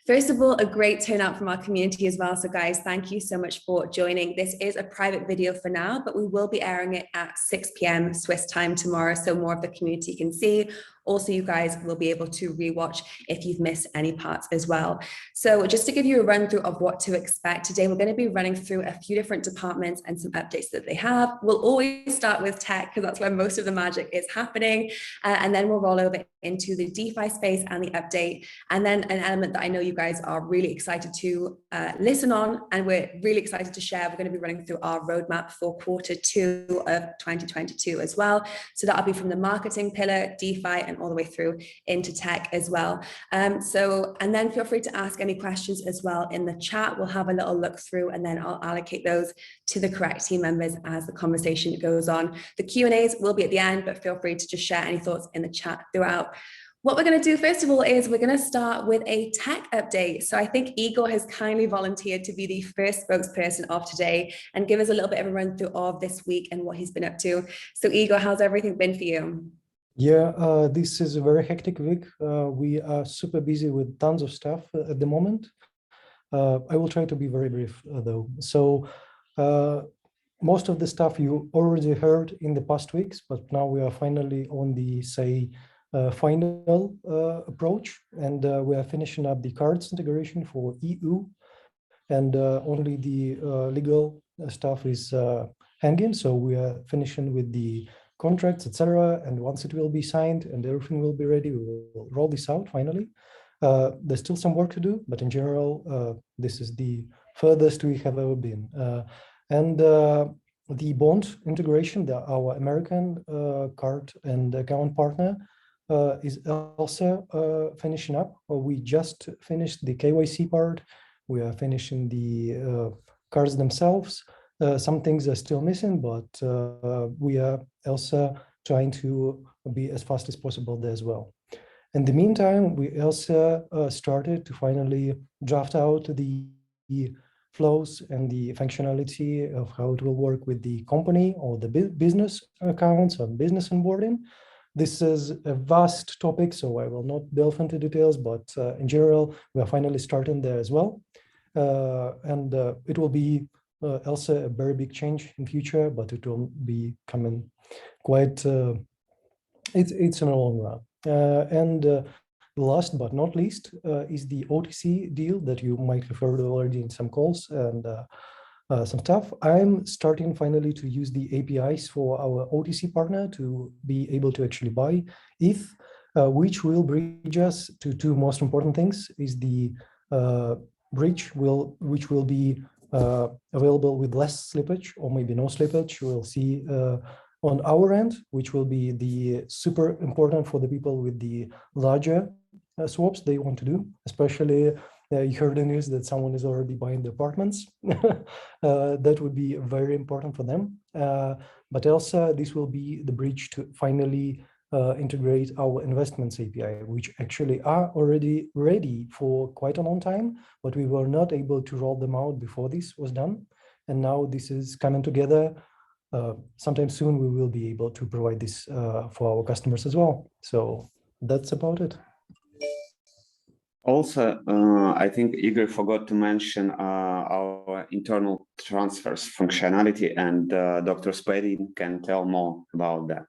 First of all, a great turnout from our community as well. So guys, thank you so much for joining. This is a private video for now, but we will be airing it at 6 p.m. Swiss time tomorrow, so more of the community can see. Also, you guys will be able to rewatch if you've missed any parts as well. So just to give you a run through of what to expect, today we're going to be running through a few different departments and some updates that they have. We'll always start with tech because that's where most of the magic is happening. And then we'll roll over into the DeFi space and the update. And then an element that I know you guys are really excited to listen on, and we're really excited to share. We're going to be running through our roadmap for Q2 of 2022 as well. So that'll be from the marketing pillar, DeFi, and all the way through into tech as well. And then feel free to ask any questions as well in the chat. We'll have a little look through and then I'll allocate those to the correct team members as the conversation goes on. The Q&As will be at the end, but feel free to just share any thoughts in the chat throughout. What we're going to do first of all is we're going to start with a tech update. So I think Igor has kindly volunteered to be the first spokesperson of today and give us a little bit of a run through of this week and what he's been up to. So Igor, how's everything been for you? Yeah, this is a very hectic week. We are super busy with tons of stuff at the moment. I will try to be very brief though. So most of the stuff you already heard in the past weeks, but now we are finally on the, final approach, and we are finishing up the cards integration for EU, and only the legal stuff is hanging. So we are finishing with the contracts, etc. And once it will be signed and everything will be ready, we will roll this out finally. There's still some work to do, but in general, this is the furthest we have ever been. And the bond integration, our American card and account partner, is also finishing up. We just finished the KYC part. We are finishing the cards themselves. Some things are still missing, but we are also trying to be as fast as possible there as well. In the meantime, we also started to finally draft out the flows and the functionality of how it will work with the company or the business accounts and business onboarding. This is a vast topic, so I will not delve into details, but in general, we are finally starting there as well. And it will be also a very big change in future, but it will be coming quite, it's in a long run. And last but not least is the OTC deal that you might have heard already in some calls and some stuff. I'm starting finally to use the APIs for our OTC partner to be able to actually buy ETH, which will bridge us to two most important things, is the bridge which will be available with less slippage or maybe no slippage. We'll see on our end, which will be the super important for the people with the larger swaps they want to do, especially you heard the news that someone is already buying the apartments. That would be very important for them. But also this will be the bridge to finally integrate our investments API, which actually are already ready for quite a long time, but we were not able to roll them out before this was done. And now this is coming together. Sometime soon we will be able to provide this for our customers as well. So that's about it. Also, I think Igor forgot to mention our internal transfers functionality, and Dr. Spadin can tell more about that.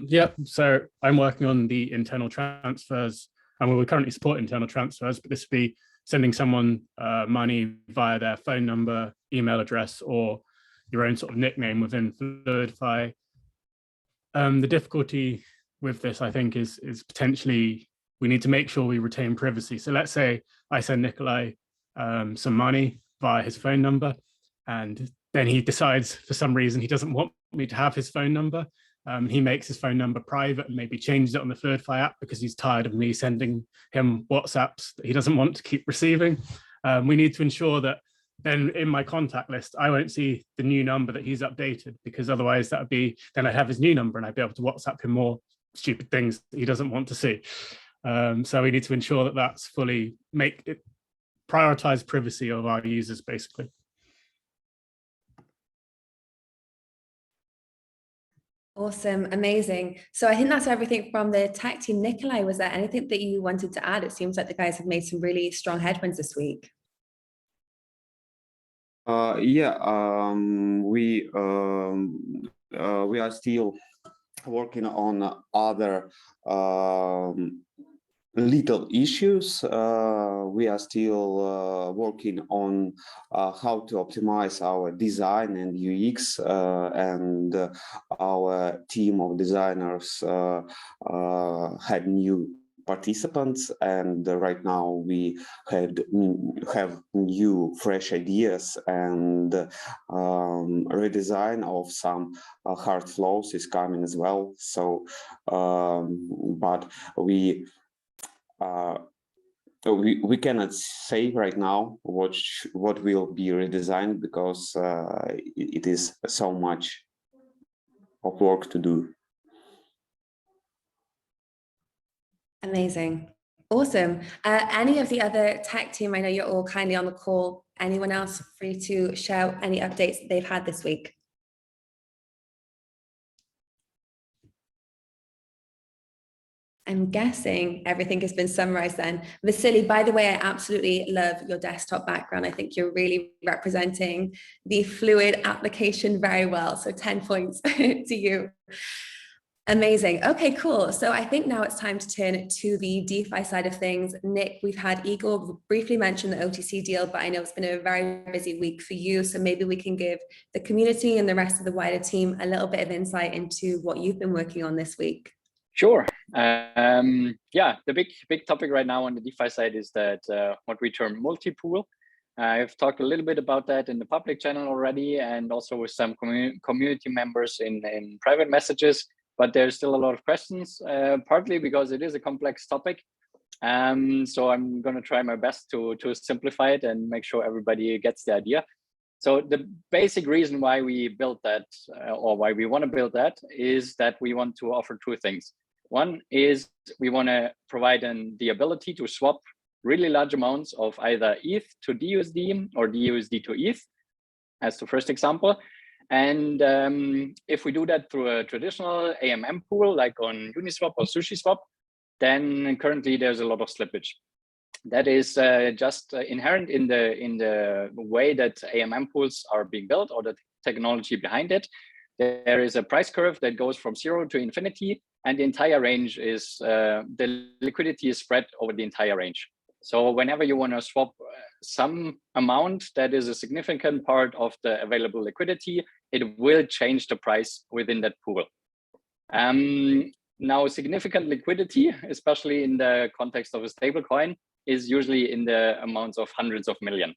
Yeah, so I'm working on the internal transfers, and we currently support internal transfers, but this would be sending someone money via their phone number, email address, or your own sort of nickname within Fluid.ch. The difficulty with this, I think, is potentially we need to make sure we retain privacy. So let's say I send Nikolai some money via his phone number, and then he decides for some reason he doesn't want me to have his phone number. He makes his phone number private and maybe changes it on the Fluid.ch app because he's tired of me sending him WhatsApps that he doesn't want to keep receiving. We need to ensure that then in my contact list, I won't see the new number that he's updated, because otherwise that would be, then I'd have his new number and I'd be able to WhatsApp him more stupid things that he doesn't want to see. So we need to ensure that that's fully prioritize privacy of our users, basically. Awesome, amazing. So I think that's everything from the tech team. Nikolai, was there anything that you wanted to add? It seems like the guys have made some really strong headwinds this week. We are still working on other little issues. We are still working on how to optimize our design and UX, and our team of designers had new participants, and right now we have new fresh ideas, and redesign of some hard flows is coming as well. So but we cannot say right now what will be redesigned, because it is so much of work to do. Amazing. Awesome. Any of the other tech team, I know you're all kindly on the call. Anyone else free to share any updates that they've had this week? I'm guessing everything has been summarized then. Vasily, by the way, I absolutely love your desktop background. I think you're really representing the Fluid application very well. So 10 points to you. Amazing. Okay, cool. So I think now it's time to turn to the DeFi side of things. Nick, we've had Igor briefly mention the OTC deal, but I know it's been a very busy week for you. So maybe we can give the community and the rest of the wider team a little bit of insight into what you've been working on this week. Sure. Yeah, the big topic right now on the DeFi side is that what we term multi-pool. I've talked a little bit about that in the public channel already, and also with some community members in private messages. But there's still a lot of questions, partly because it is a complex topic. So I'm going to try my best to simplify it and make sure everybody gets the idea. So the basic reason why we built that, or why we want to build that, is that we want to offer two things. One is we want to provide the ability to swap really large amounts of either ETH to DUSD or DUSD to ETH, as the first example. And if we do that through a traditional AMM pool, like on Uniswap or SushiSwap, then currently there's a lot of slippage. That is just inherent in the way that AMM pools are being built, or the technology behind it. There is a price curve that goes from 0 to infinity, and the entire range is the liquidity is spread over the entire range. So whenever you want to swap some amount that is a significant part of the available liquidity, it will change the price within that pool. Now, significant liquidity, especially in the context of a stablecoin, is usually in the amounts of hundreds of millions.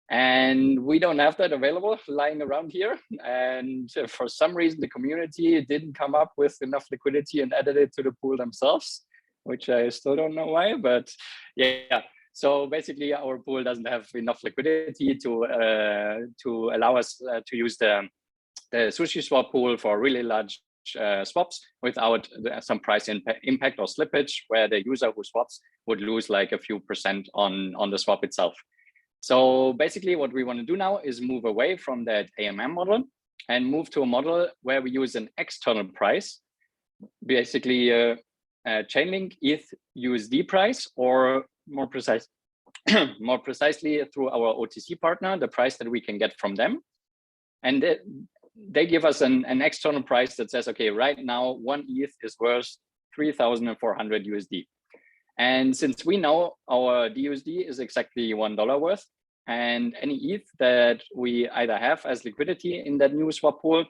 And we don't have that available lying around here. And for some reason, the community didn't come up with enough liquidity and added it to the pool themselves, which I still don't know why, but yeah. So basically our pool doesn't have enough liquidity to allow us to use the SushiSwap pool for really large swaps without some price impact or slippage, where the user who swaps would lose like a few % on the swap itself. So basically what we want to do now is move away from that AMM model and move to a model where we use an external price, basically a Chainlink ETH USD price, or more precisely through our OTC partner, the price that we can get from them. And they give us an external price that says, okay, right now 1 ETH is worth 3,400 USD. And since we know our DUSD is exactly $1 worth, and any ETH that we either have as liquidity in that new swap pool,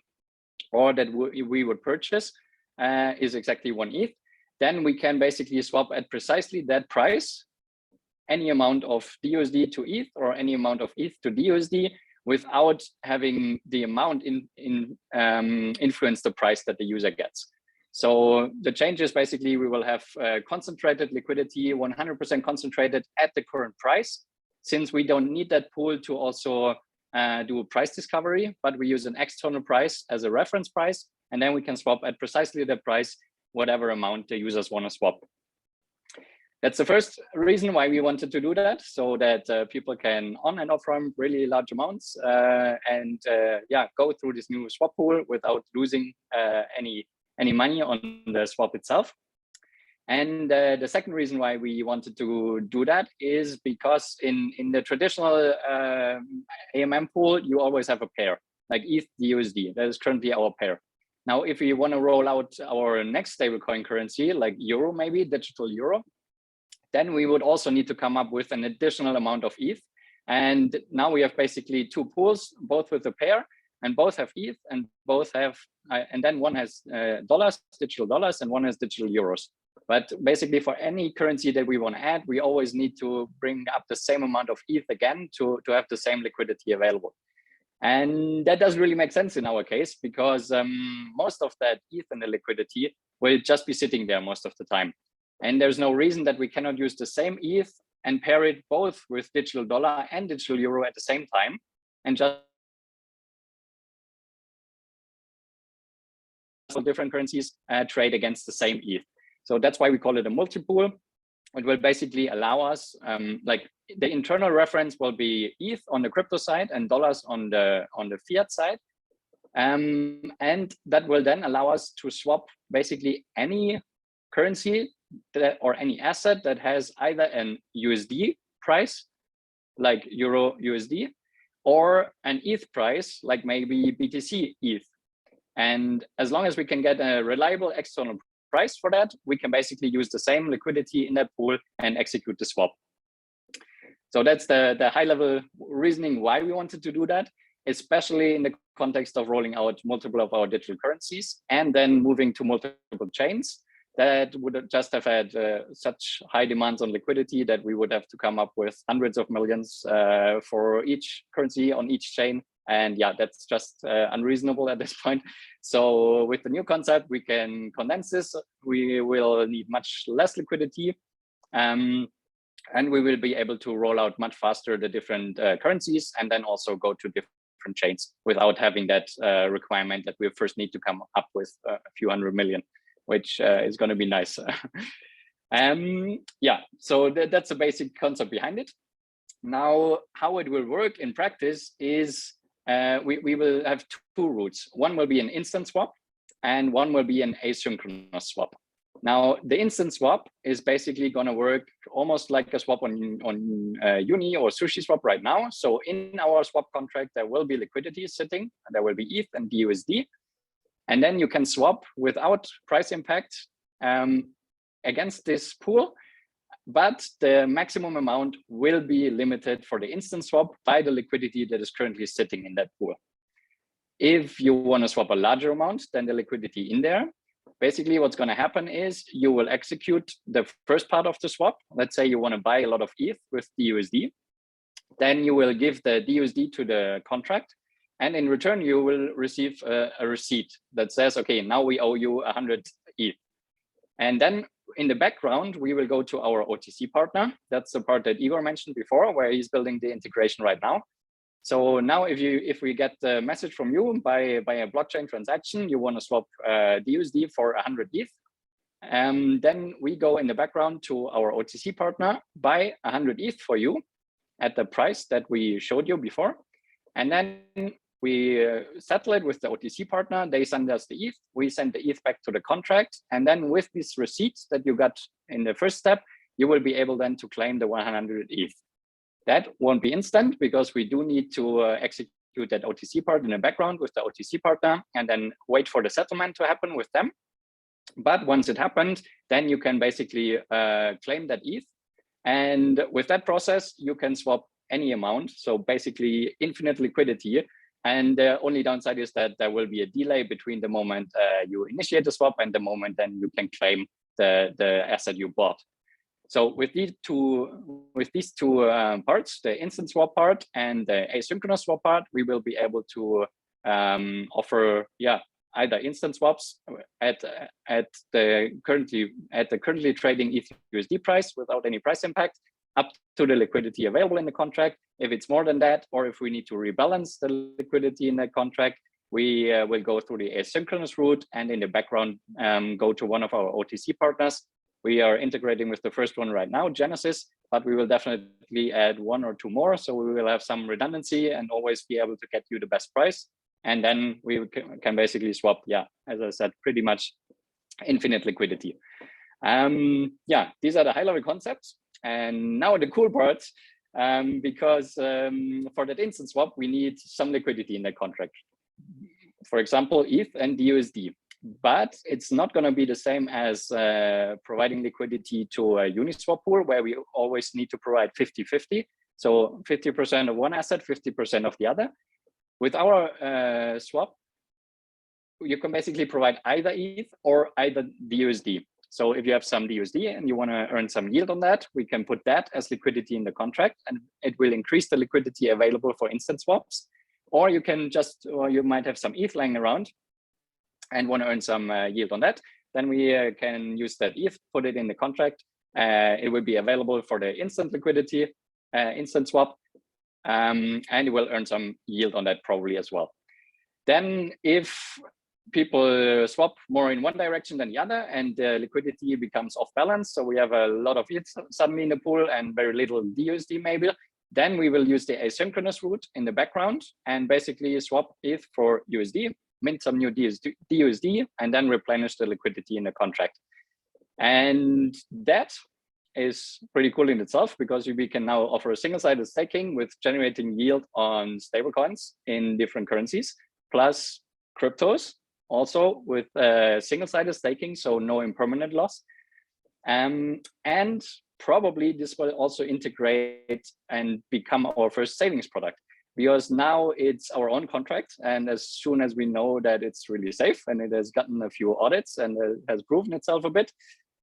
or that we would purchase is exactly 1 ETH, then we can basically swap at precisely that price any amount of DUSD to ETH or any amount of ETH to DUSD without having the amount influence the price that the user gets. So the change is basically we will have concentrated liquidity, 100% concentrated at the current price, since we don't need that pool to also do a price discovery, but we use an external price as a reference price, and then we can swap at precisely the price, whatever amount the users want to swap. That's the first reason why we wanted to do that, so that people can on and off ramp really large amounts and yeah, go through this new swap pool without losing any any money on the swap itself. And the second reason why we wanted to do that is because in the traditional AMM pool, you always have a pair, like ETH USD. That is currently our pair. Now, if we want to roll out our next stablecoin currency, like Euro, maybe digital Euro, then we would also need to come up with an additional amount of ETH. And now we have basically two pools, both with a pair, and both have ETH, and both have, and then one has dollars, digital dollars, and one has digital euros. But basically, for any currency that we want to add, we always need to bring up the same amount of ETH again to have the same liquidity available. And that doesn't really make sense in our case, because most of that ETH and the liquidity will just be sitting there most of the time. And there's no reason that we cannot use the same ETH and pair it both with digital dollar and digital euro at the same time, and just different currencies trade against the same ETH. So that's why we call it a multi-pool. It will basically allow us, like the internal reference will be ETH on the crypto side and dollars on the fiat side. And that will then allow us to swap basically any currency or any asset that has either an USD price, like Euro USD, or an ETH price, like maybe BTC ETH. And as long as we can get a reliable external price for that, we can basically use the same liquidity in that pool and execute the swap. So that's the high level reasoning why we wanted to do that, especially in the context of rolling out multiple of our digital currencies and then moving to multiple chains that would just have had such high demands on liquidity that we would have to come up with hundreds of millions for each currency on each chain. And yeah, that's just unreasonable at this point. So with the new concept, we can condense this. We will need much less liquidity. And we will be able to roll out much faster the different currencies and then also go to different chains without having that requirement that we first need to come up with a few hundred million, which is going to be nice. Yeah, so that's the basic concept behind it. Now, how it will work in practice is we will have two routes. One will be an instant swap and one will be an asynchronous swap. Now, the instant swap is basically going to work almost like a swap on Uni or Sushi Swap right now. So in our swap contract, there will be liquidity sitting, and there will be ETH and USD. And then you can swap without price impact against this pool. But the maximum amount will be limited for the instant swap by the liquidity that is currently sitting in that pool. If you want to swap a larger amount than the liquidity in there, basically what's going to happen is you will execute the first part of the swap. Let's say you want to buy a lot of ETH with DUSD. Then you will give the DUSD to the contract. And in return, you will receive a receipt that says, okay, now we owe you 100 ETH. And then in the background, we will go to our OTC partner. That's the part that Igor mentioned before, where he's building the integration right now. So now if we get the message from you by a blockchain transaction, you want to swap DUSD for 100 ETH, then we go in the background to our OTC partner, buy 100 ETH for you at the price that we showed you before. And then we settle it with the OTC partner. They send us the ETH. We send the ETH back to the contract. And then with these receipts that you got in the first step, you will be able then to claim the 100 ETH. That won't be instant because we do need to execute that OTC part in the background with the OTC partner and then wait for the settlement to happen with them. But once it happened, then you can basically claim that ETH. And with that process, you can swap any amount. So basically infinite liquidity. And the only downside is that there will be a delay between the moment you initiate the swap and the moment then you can claim the asset you bought. So with these two parts, the instant swap part and the asynchronous swap part, we will be able to offer either instant swaps at the currently trading ETH USD price without any price impact, up to the liquidity available in the contract. If it's more than that, or if we need to rebalance the liquidity in that contract, we will go through the asynchronous route and in the background go to one of our OTC partners. We are integrating with the first one right now, Genesis, but we will definitely add one or two more. So we will have some redundancy and always be able to get you the best price. And then we can basically swap, as I said, pretty much infinite liquidity. These are the high-level concepts. And now the cool parts, because for that instant swap, we need some liquidity in the contract. For example, ETH and USD. But it's not going to be the same as providing liquidity to a Uniswap pool, where we always need to provide 50-50. So 50% of one asset, 50% of the other. With our swap, you can basically provide either ETH or either DUSD. So if you have some DUSD and you want to earn some yield on that, we can put that as liquidity in the contract, and it will increase the liquidity available for instant swaps. Or you can or you might have some ETH lying around and want to earn some yield on that. Then we can use that ETH, put it in the contract. It will be available for the instant liquidity, instant swap, and it will earn some yield on that probably as well. Then if people swap more in one direction than the other and the liquidity becomes off balance, so we have a lot of ETH suddenly in the pool and very little DUSD maybe, then we will use the asynchronous route in the background and basically swap ETH for USD, mint some new DUSD, and then replenish the liquidity in the contract. And that is pretty cool in itself, because we can now offer a single-sided staking with generating yield on stablecoins in different currencies, plus cryptos, also with single-sided staking, so no impermanent loss. And probably this will also integrate and become our first savings product, because now it's our own contract. And as soon as we know that it's really safe and it has gotten a few audits and it has proven itself a bit,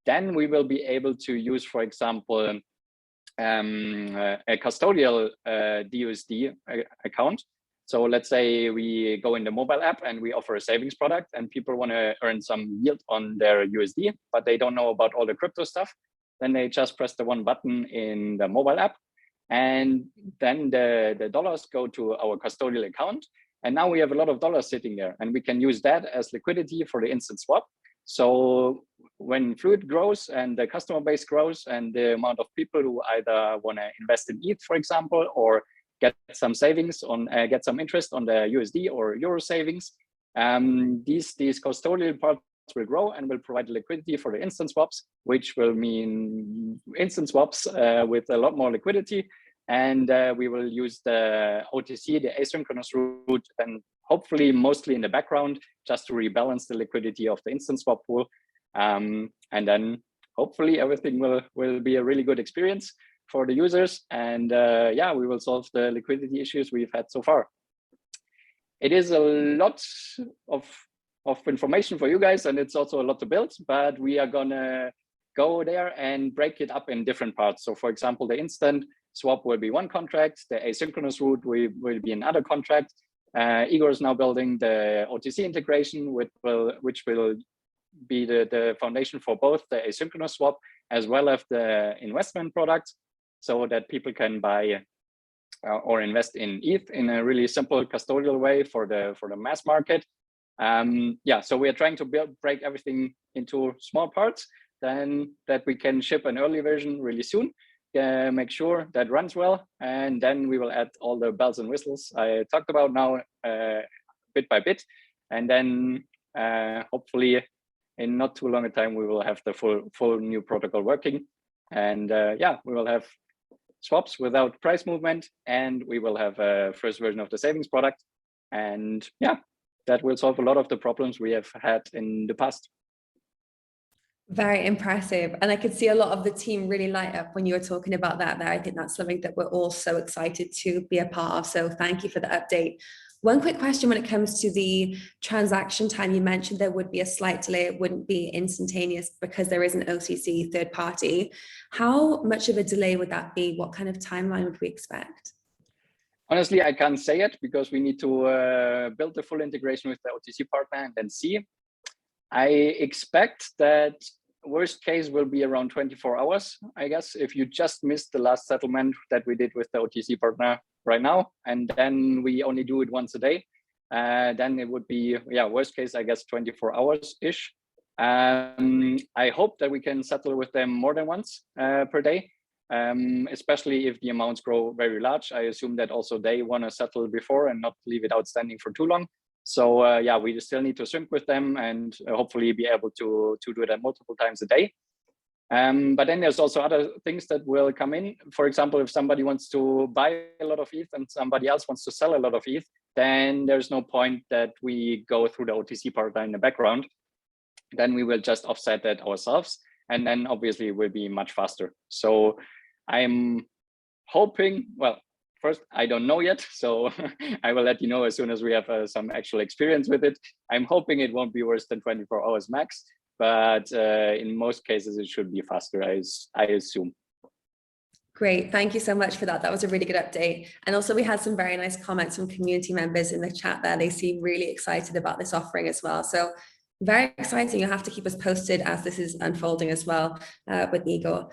then we will be able to use, for example, a custodial DUSD account. So let's say we go in the mobile app and we offer a savings product, and people want to earn some yield on their USD, but they don't know about all the crypto stuff. Then they just press the one button in the mobile app, and then the dollars go to our custodial account. And now we have a lot of dollars sitting there, and we can use that as liquidity for the instant swap. So when Fluid grows and the customer base grows and the amount of people who either want to invest in ETH, for example, or get some savings on, get some interest on the USD or Euro savings, these custodial parts will grow and will provide liquidity for the instant swaps, which will mean instant swaps with a lot more liquidity. And we will use the OTC, the asynchronous route, and hopefully mostly in the background, just to rebalance the liquidity of the instant swap pool. And then hopefully everything will be a really good experience for the users. And we will solve the liquidity issues we've had so far. It is a lot of information for you guys, and it's also a lot to build, but we are gonna go there and break it up in different parts. So for example, the instant swap will be one contract, the asynchronous route will be another contract. Igor is now building the OTC integration, which will be the foundation for both the asynchronous swap as well as the investment products, so that people can buy or invest in ETH in a really simple custodial way for the mass market. So we are trying to break everything into small parts, then that we can ship an early version really soon, make sure that runs well, and then we will add all the bells and whistles I talked about now bit by bit, and then hopefully in not too long a time we will have the full new protocol working, and we will have swaps without price movement, and we will have a first version of the savings product, and that will solve a lot of the problems we have had in the past. Very impressive. And I could see a lot of the team really light up when you were talking about that there. I think that's something that we're all so excited to be a part of. So thank you for the update. One quick question when it comes to the transaction time, you mentioned there would be a slight delay. It wouldn't be instantaneous because there is an OCC third party. How much of a delay would that be? What kind of timeline would we expect? Honestly, I can't say it because we need to build the full integration with the OTC partner and then see. I expect that worst case will be around 24 hours, I guess, if you just missed the last settlement that we did with the OTC partner right now, and then we only do it once a day, then it would be, worst case, I guess, 24 hours-ish. I hope that we can settle with them more than once per day, especially if the amounts grow very large. I assume that also they want to settle before and not leave it outstanding for too long. So yeah, we still need to sync with them and hopefully be able to do that multiple times a day. But then there's also other things that will come in. For example, if somebody wants to buy a lot of ETH and somebody else wants to sell a lot of ETH, then there's no point that we go through the OTC paradigm in the background. Then we will just offset that ourselves. And then obviously it will be much faster. So I'm hoping, well, first, I don't know yet. So I will let you know as soon as we have some actual experience with it. I'm hoping it won't be worse than 24 hours max. But in most cases, it should be faster, I assume. Great, thank you so much for that. That was a really good update. And also we had some very nice comments from community members in the chat there. They seem really excited about this offering as well. So very exciting. You'll have to keep us posted as this is unfolding as well with Igor.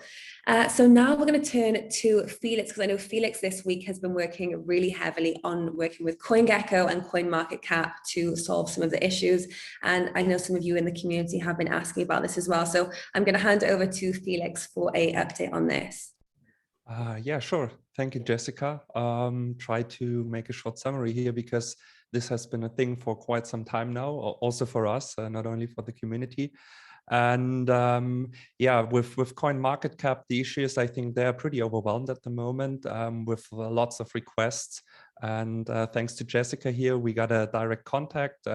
So now we're going to turn to Felix, because I know Felix this week has been working really heavily on working with CoinGecko and CoinMarketCap to solve some of the issues. And I know some of you in the community have been asking about this as well. So I'm going to hand it over to Felix for an update on this. Yeah, sure. Thank you, Jessica. Try to make a short summary here because this has been a thing for quite some time now, also for us, not only for the community. And yeah, with CoinMarketCap, the issue is I think they're pretty overwhelmed at the moment with lots of requests. And thanks to Jessica here, we got a direct contact,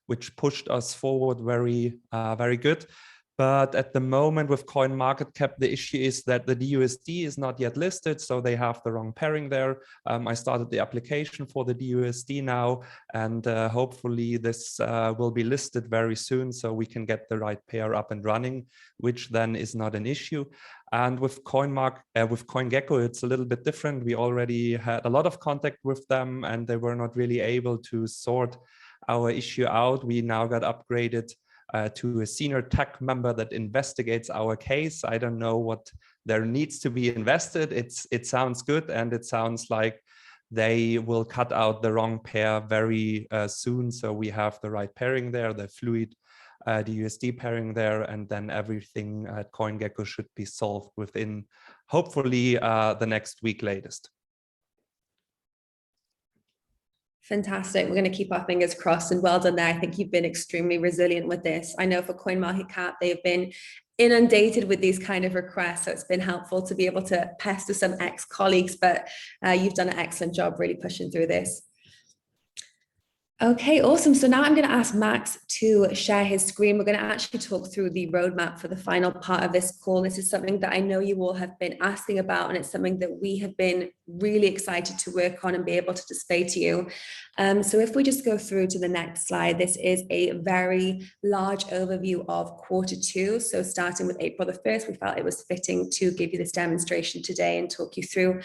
which pushed us forward very good. But at the moment with CoinMarketCap, the issue is that the DUSD is not yet listed, so they have the wrong pairing there. I started the application for the DUSD now, and hopefully this will be listed very soon, so we can get the right pair up and running, which then is not an issue. And with CoinGecko, it's a little bit different. We already had a lot of contact with them, and they were not really able to sort our issue out. We now got upgraded to a senior tech member that investigates our case. I don't know what there needs to be invested. It sounds good, and it sounds like they will cut out the wrong pair very soon. So we have the right pairing there, the Fluid DUSD pairing there, and then everything at CoinGecko should be solved within hopefully the next week latest. Fantastic. We're going to keep our fingers crossed, and well done there. I think you've been extremely resilient with this. I know for CoinMarketCap, they've been inundated with these kind of requests. So it's been helpful to be able to pester some ex-colleagues, but you've done an excellent job really pushing through this. Okay, awesome. So now I'm going to ask Max to share his screen. We're going to actually talk through the roadmap for the final part of this call. This is something that I know you all have been asking about, and it's something that we have been really excited to work on and be able to display to you. So if we just go through to the next slide, this is a very large overview of Q2. So starting with April the 1st, we felt it was fitting to give you this demonstration today and talk you through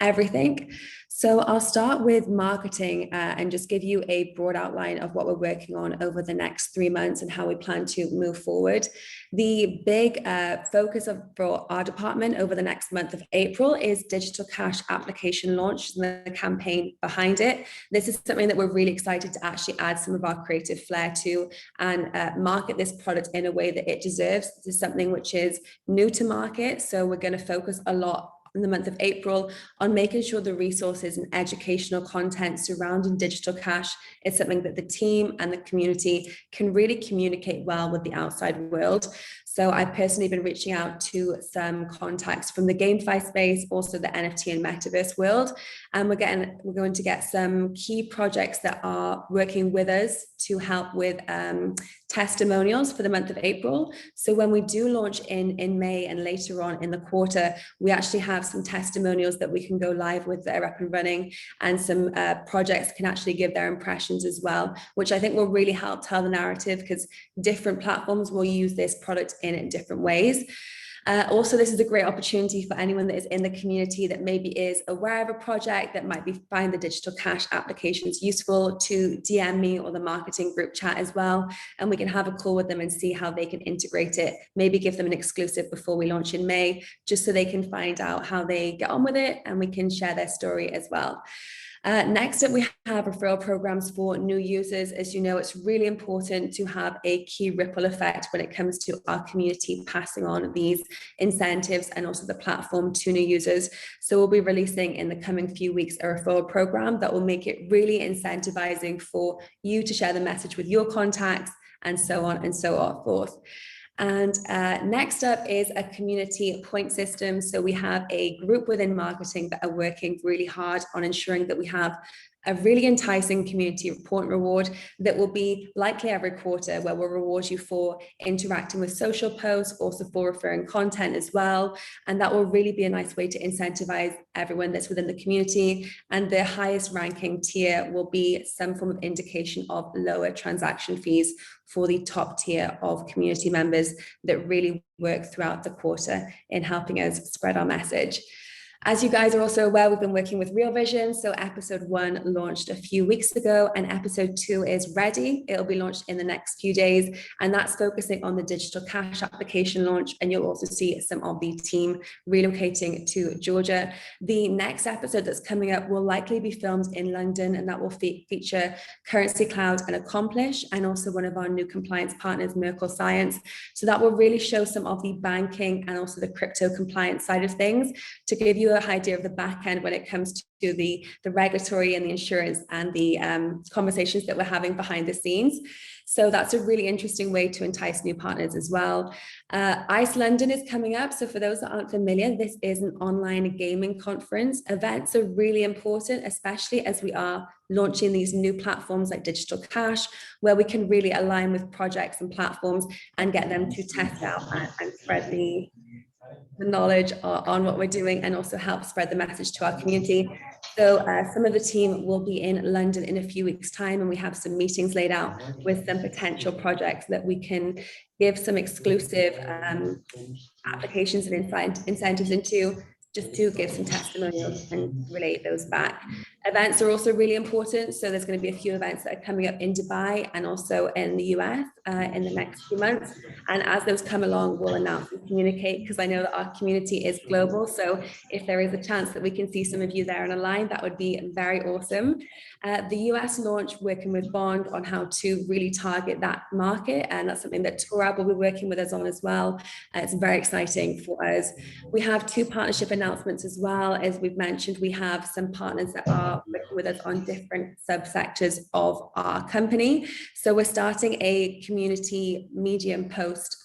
everything. So I'll start with marketing and just give you a broad outline of what we're working on over the next 3 months and how we plan to move forward. The big focus for our department over the next month of April is digital cash application launch and the campaign behind it. This is something that we're really excited to actually add some of our creative flair to and market this product in a way that it deserves. This is something which is new to market, so we're going to focus a lot in the month of April on making sure the resources and educational content surrounding digital cash is something that the team and the community can really communicate well with the outside world. So I've personally been reaching out to some contacts from the GameFi space, also the NFT and metaverse world. And we're going to get some key projects that are working with us to help with testimonials for the month of April. So when we do launch in May and later on in the quarter, we actually have some testimonials that we can go live with that are up and running, and some projects can actually give their impressions as well, which I think will really help tell the narrative, because different platforms will use this product in different ways. Also, this is a great opportunity for anyone that is in the community that maybe is aware of a project that might find the digital cash applications useful to DM me or the marketing group chat as well. And we can have a call with them and see how they can integrate it, maybe give them an exclusive before we launch in May, just so they can find out how they get on with it and we can share their story as well. Next up, we have referral programs for new users. As you know, it's really important to have a key ripple effect when it comes to our community passing on these incentives and also the platform to new users. So we'll be releasing in the coming few weeks a referral program that will make it really incentivizing for you to share the message with your contacts and so on and so forth. And next up is a community point system. So we have a group within marketing that are working really hard on ensuring that we have a really enticing community point reward that will be likely every quarter, where we'll reward you for interacting with social posts, also for referring content as well. And that will really be a nice way to incentivize everyone that's within the community. And the highest ranking tier will be some form of indication of lower transaction fees for the top tier of community members that really work throughout the quarter in helping us spread our message. As you guys are also aware, we've been working with Real Vision. So episode 1 launched a few weeks ago and episode 2 is ready. It'll be launched in the next few days. And that's focusing on the digital cash application launch. And you'll also see some of the team relocating to Georgia. The next episode that's coming up will likely be filmed in London, and that will feature Currency Cloud and Accomplish, and also one of our new compliance partners, Merkle Science. So that will really show some of the banking and also the crypto compliance side of things to give you an idea of the back end when it comes to the regulatory and the insurance and the conversations that we're having behind the scenes. So that's a really interesting way to entice new partners as well. ICE London is coming up. So for those that aren't familiar, this is an online gaming conference. Events are really important, especially as we are launching these new platforms like digital cash, where we can really align with projects and platforms and get them to test out and spread the knowledge on what we're doing, and also help spread the message to our community. So some of the team will be in London in a few weeks' time, and we have some meetings laid out with some potential projects that we can give some exclusive applications and incentives into, just to give some testimonials and relate those back. Events are also really important. So there's going to be a few events that are coming up in Dubai and also in the US in the next few months. And as those come along, we'll announce and communicate, because I know that our community is global. So if there is a chance that we can see some of you there on a line, that would be very awesome. The US launch, working with Bond on how to really target that market. And that's something that Torab will be working with us on as well. It's very exciting for us. We have 2 partnership announcements as well. As we've mentioned, we have some partners that are working with us on different subsectors of our company. So we're starting a community medium post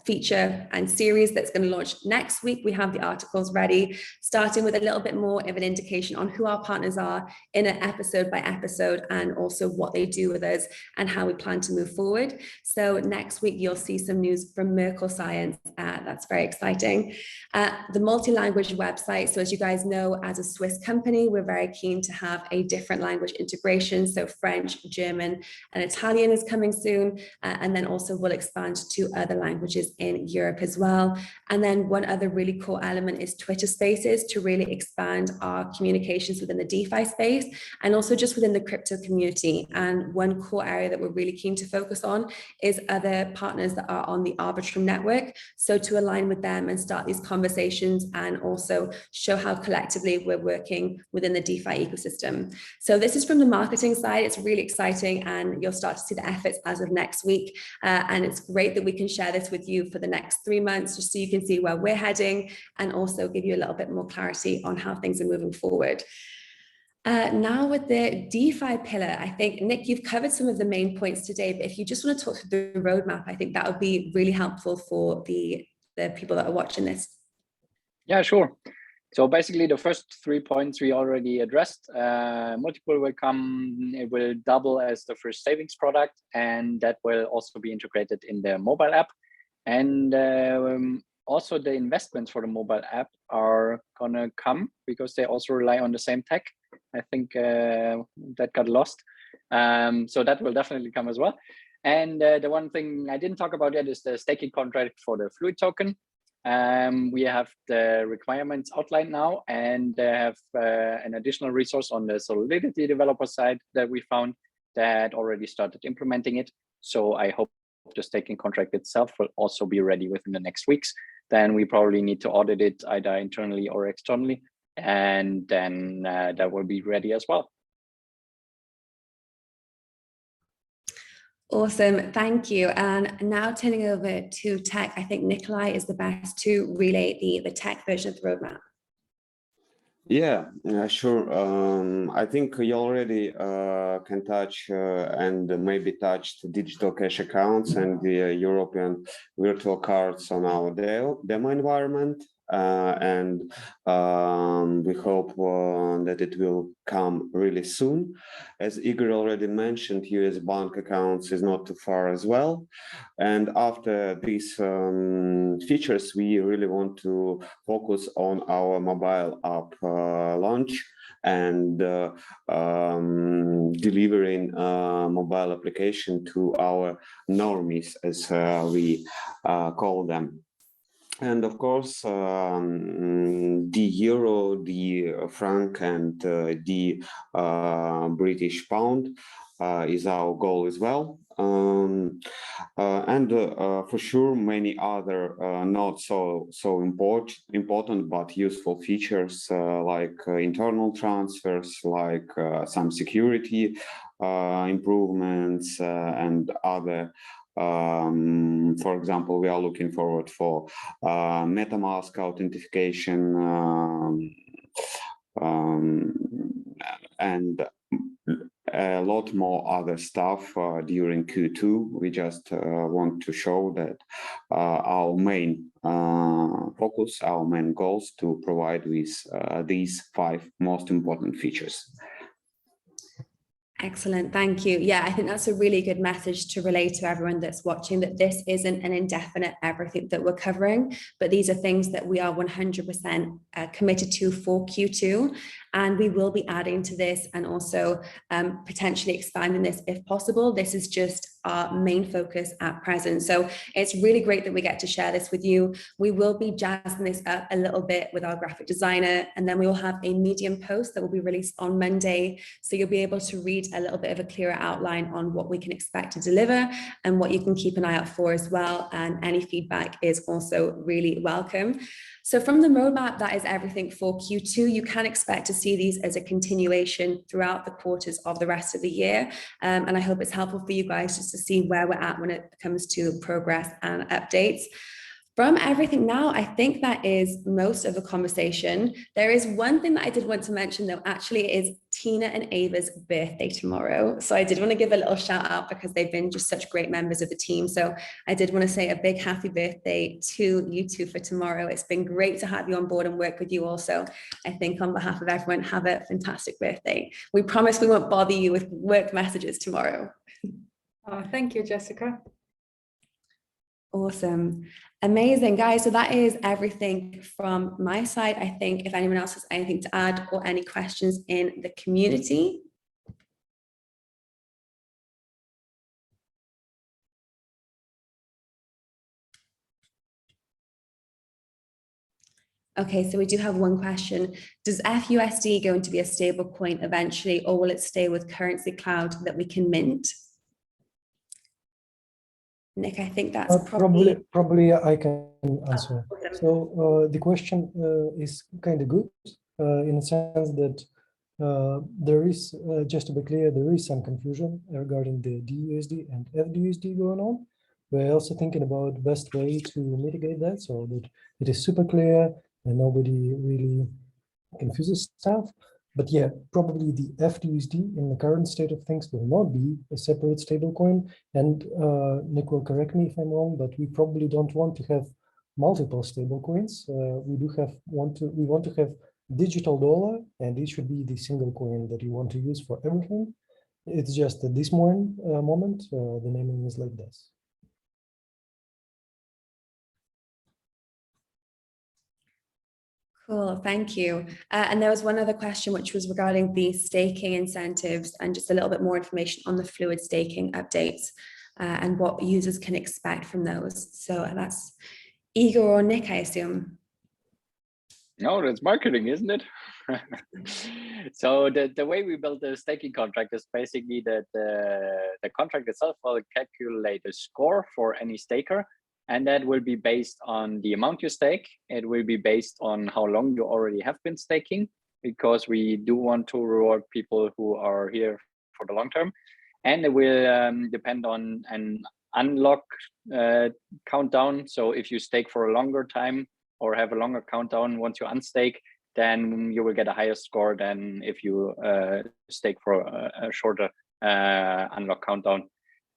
feature and series that's going to launch next week. We have the articles ready, starting with a little bit more of an indication on who our partners are in an episode by episode, and also what they do with us and how we plan to move forward. So next week, you'll see some news from Merkle Science. That's very exciting. The multi-language website. So as you guys know, as a Swiss company, we're very keen to have a different language integration. So French, German, and Italian is coming soon. And then also we'll expand to other languages in Europe as well. And then one other really cool element is Twitter Spaces, to really expand our communications within the DeFi space and also just within the crypto community. And one core area that we're really keen to focus on is other partners that are on the Arbitrum network. So to align with them and start these conversations, and also show how collectively we're working within the DeFi ecosystem. So this is from the marketing side. It's really exciting, and you'll start to see the efforts as of next week. And it's great that we can share this with you for the next 3 months, just so you can see where we're heading, and also give you a little bit more clarity on how things are moving forward. Now with the DeFi pillar, I think, Nick, you've covered some of the main points today, but if you just want to talk through the roadmap, I think that would be really helpful for the people that are watching this. Yeah, sure. So basically the first 3 points we already addressed. Multiple will come, it will double as the first savings product, and that will also be integrated in the mobile app. And also the investments for the mobile app are gonna come, because they also rely on the same tech. I think that got lost. So that will definitely come as well. And the one thing I didn't talk about yet is the staking contract for the Fluid token. We have the requirements outlined now, and they have an additional resource on the Solidity developer side that we found that already started implementing it. So I hope the staking contract itself will also be ready within the next weeks. Then we probably need to audit it either internally or externally, and then that will be ready as well. Awesome, thank you. And now turning over to tech, I think Nikolai is the best to relay the tech version of the roadmap. Yeah, sure. I think you already can touch and maybe touched digital cash accounts and the European virtual cards on our demo environment. And we hope that it will come really soon. As Igor already mentioned, US bank accounts is not too far as well. And after these features, we really want to focus on our mobile app launch and delivering mobile application to our normies, as we call them. And of course, the euro, the franc, and the British pound is our goal as well. And for sure, many other not so important but useful features like internal transfers, like some security improvements and other. For example, we are looking forward for MetaMask authentication and a lot more other stuff during Q2. We just want to show that our main focus, our main goals to provide with these 5 most important features. Excellent, thank you. Yeah, I think that's a really good message to relay to everyone that's watching, that this isn't an indefinite everything that we're covering, but these are things that we are 100% committed to for Q2. And we will be adding to this and also potentially expanding this if possible. This is just our main focus at present. So it's really great that we get to share this with you. We will be jazzing this up a little bit with our graphic designer, and then we will have a Medium post that will be released on Monday. So you'll be able to read a little bit of a clearer outline on what we can expect to deliver and what you can keep an eye out for as well. And any feedback is also really welcome. So from the roadmap, that is everything for Q2. You can expect to see these as a continuation throughout the quarters of the rest of the year. And I hope it's helpful for you guys just to see where we're at when it comes to progress and updates. From everything now, I think that is most of the conversation. There is one thing that I did want to mention, though, actually, is Tina and Ava's birthday tomorrow. So I did want to give a little shout out because they've been just such great members of the team. So I did want to say a big happy birthday to you two for tomorrow. It's been great to have you on board and work with you also. I think on behalf of everyone, have a fantastic birthday. We promise we won't bother you with work messages tomorrow. Oh, thank you, Jessica. Awesome. Amazing, guys. So that is everything from my side. I think if anyone else has anything to add or any questions in the community. Okay, so we do have one question. Does FUSD going to be a stable coin eventually, or will it stay with currency cloud that we can mint? Nick, I think that's probably I can answer. So the question is kind of good in the sense that there is, just to be clear, there is some confusion regarding the DUSD and FDUSD going on. We're also thinking about best way to mitigate that so that it is super clear and nobody really confuses stuff. But yeah, probably the FDUSD in the current state of things will not be a separate stablecoin. And Nick will correct me if I'm wrong, but we probably don't want to have multiple stablecoins. We want to have digital dollar, and it should be the single coin that you want to use for everything. It's just at this moment the naming is like this. Cool, thank you. And there was one other question which was regarding the staking incentives and just a little bit more information on the Fluid staking updates and what users can expect from those. So that's Igor or Nick, I assume. No, that's marketing, isn't it? So the way we build the staking contract is basically that the contract itself will calculate a score for any staker. and that will be based on the amount you stake. It will be based on how long you already have been staking, because we do want to reward people who are here for the long term. And it will depend on an unlock countdown. So if you stake for a longer time or have a longer countdown once you unstake, then you will get a higher score than if you stake for a shorter unlock countdown.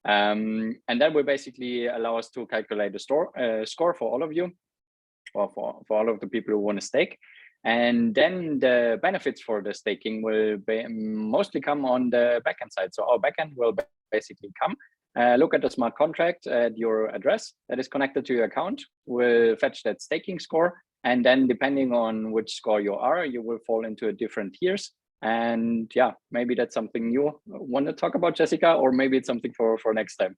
And that will basically allow us to calculate a score for all of you, or for all of the people who want to stake. And then the benefits for the staking will mostly come on the backend side. So our backend will basically come, look at the smart contract at your address that is connected to your account, will fetch that staking score. And then depending on which score you are, you will fall into different tiers. And yeah, maybe that's something you want to talk about, Jessica, or maybe it's something for next time.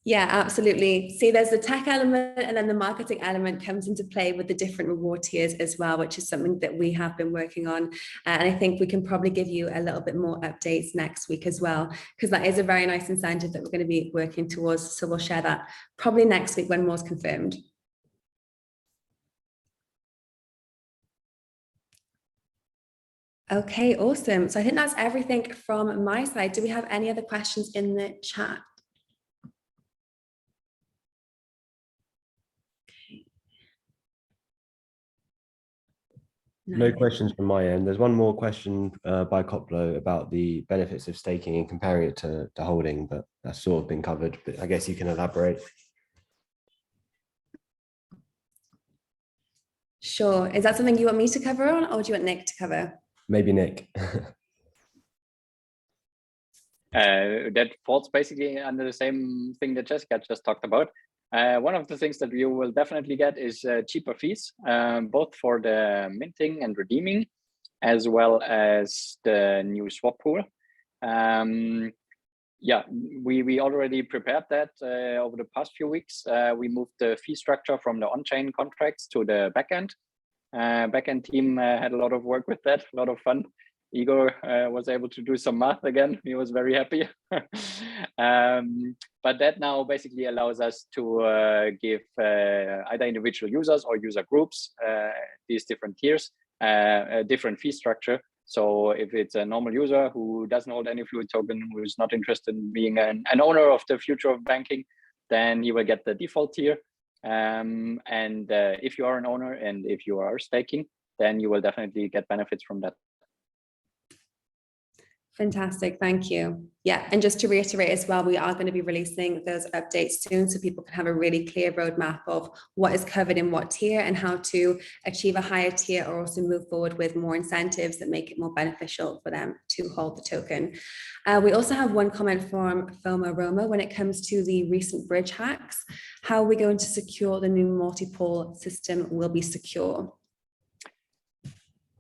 Yeah, absolutely. See, there's the tech element, and then the marketing element comes into play with the different reward tiers as well, which is something that we have been working on. And I think we can probably give you a little bit more updates next week as well, because that is a very nice incentive that we're going to be working towards. So we'll share that probably next week when more's confirmed. Okay, awesome. So I think that's everything from my side. Do we have any other questions in the chat? No questions from my end. There's one more question by Koplo about the benefits of staking and comparing it to holding, but that's sort of been covered, but I guess you can elaborate. Sure. Is that something you want me to cover on, or do you want Nick to cover? Maybe Nick. That falls basically under the same thing that Jessica just talked about. One of the things that you will definitely get is cheaper fees, both for the minting and redeeming, as well as the new swap pool. Yeah, we already prepared that over the past few weeks. We moved the fee structure from the on-chain contracts to the backend. Backend team had a lot of work with that, a lot of fun. Igor was able to do some math again. He was very happy. But that now basically allows us to give either individual users or user groups these different tiers, a different fee structure. So if it's a normal user who doesn't hold any Fluid token, who is not interested in being an owner of the future of banking, then he will get the default tier. And if you are an owner and if you are staking, then you will definitely get benefits from that. Fantastic, thank you. Yeah, and just to reiterate as well, we are going to be releasing those updates soon so people can have a really clear roadmap of what is covered in what tier and how to achieve a higher tier, or also move forward with more incentives that make it more beneficial for them to hold the token. We also have one comment from FOMO Roma when it comes to the recent bridge hacks. How are we going to secure the new multi-pool system will be secure?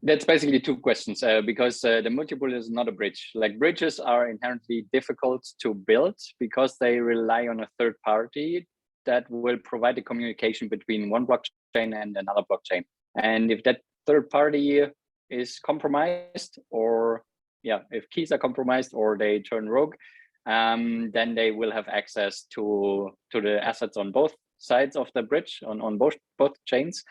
That's basically two questions, because the multi-pool is not a bridge. Like, bridges are inherently difficult to build because they rely on a third party that will provide the communication between one blockchain and another blockchain. And if that third party is compromised, or if keys are compromised or they turn rogue, then they will have access to the assets on both sides of the bridge, on both chains.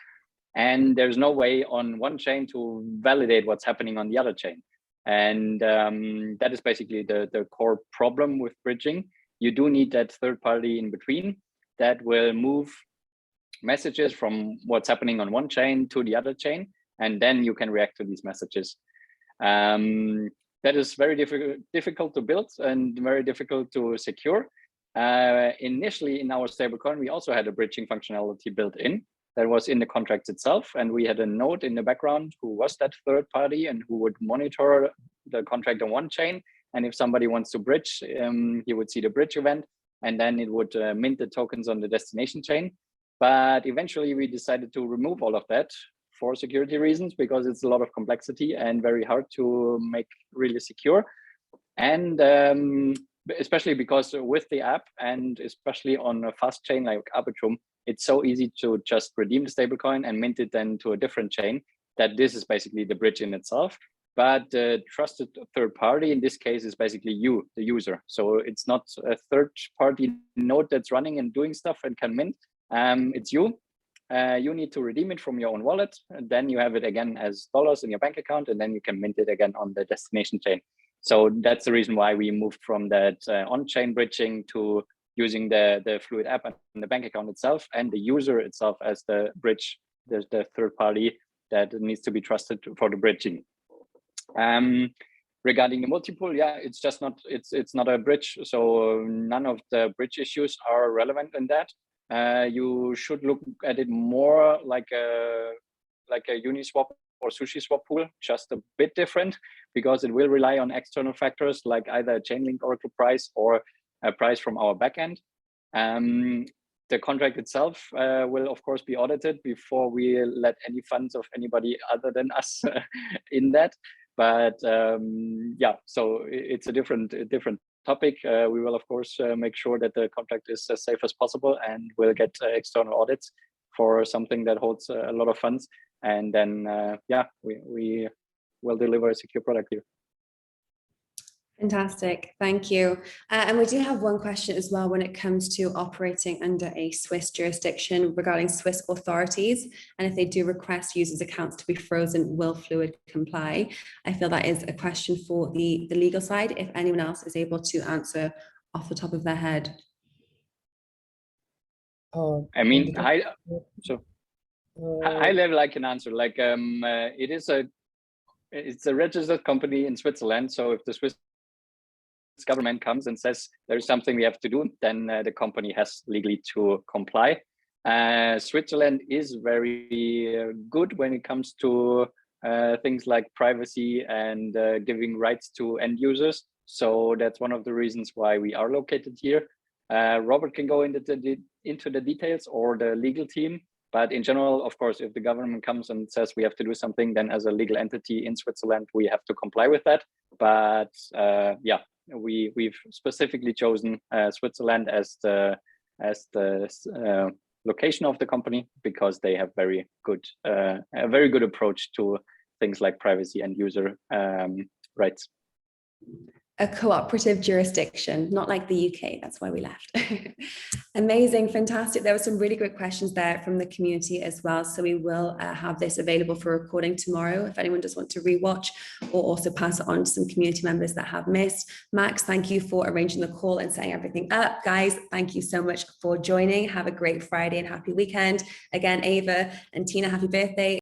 And there's no way on one chain to validate what's happening on the other chain. And that is basically the core problem with bridging. You do need that third party in between that will move messages from what's happening on one chain to the other chain, and then you can react to these messages. That is very difficult to build and very difficult to secure. Initially in our stablecoin, we also had a bridging functionality built in that was in the contract itself. And we had a node in the background who was that third party and who would monitor the contract on one chain. And if somebody wants to bridge, he would see the bridge event, and then it would mint the tokens on the destination chain. But eventually we decided to remove all of that for security reasons, because it's a lot of complexity and very hard to make really secure. And especially because with the app, and especially on a fast chain like Arbitrum, it's so easy to just redeem the stablecoin and mint it then to a different chain, that this is basically the bridge in itself. But the trusted third party in this case is basically you, the user. So it's not a third party node that's running and doing stuff and can mint. it's you. You need to redeem it from your own wallet, and then you have it again as dollars in your bank account, and then you can mint it again on the destination chain. So that's the reason why we moved from that on-chain bridging to using the Fluid app and the bank account itself, and the user itself as the bridge, the third party that needs to be trusted for the bridging. Regarding the multi-pool, yeah, it's just not, it's not a bridge, so none of the bridge issues are relevant in that. You should look at it more like a Uniswap or SushiSwap pool, just a bit different, because it will rely on external factors like either a Chainlink Oracle price or a price from our backend. The contract itself will of course be audited before we let any funds of anybody other than us in that. But yeah, so it's a different topic. We will of course make sure that the contract is as safe as possible, and we'll get external audits for something that holds a lot of funds. And then yeah, we will deliver a secure product here. Fantastic, thank you. And we do have one question as well when it comes to operating under a Swiss jurisdiction regarding Swiss authorities. And if they do request users' accounts to be frozen, will Fluid comply? I feel that is a question for the legal side, if anyone else is able to answer off the top of their head. I mean, high level I can answer. Like it's a registered company in Switzerland. So if the Swiss government comes and says there's something we have to do, then the company has legally to comply. Switzerland is very good when it comes to things like privacy and giving rights to end users. So that's one of the reasons why we are located here. Robert can go into the details, or the legal team. But in general, of course, if the government comes and says we have to do something, then as a legal entity in Switzerland, we have to comply with that. But yeah, we've specifically chosen Switzerland as the location of the company, because they have a very good approach to things like privacy and user rights. A cooperative jurisdiction, not like the UK. That's why we left. Amazing, fantastic. There were some really good questions there from the community as well. So we will have this available for recording tomorrow if anyone does want to rewatch, or also pass it on to some community members that have missed. Max, thank you for arranging the call and setting everything up. Guys, thank you so much for joining. Have a great Friday and happy weekend. Again, Ava and Tina, happy birthday.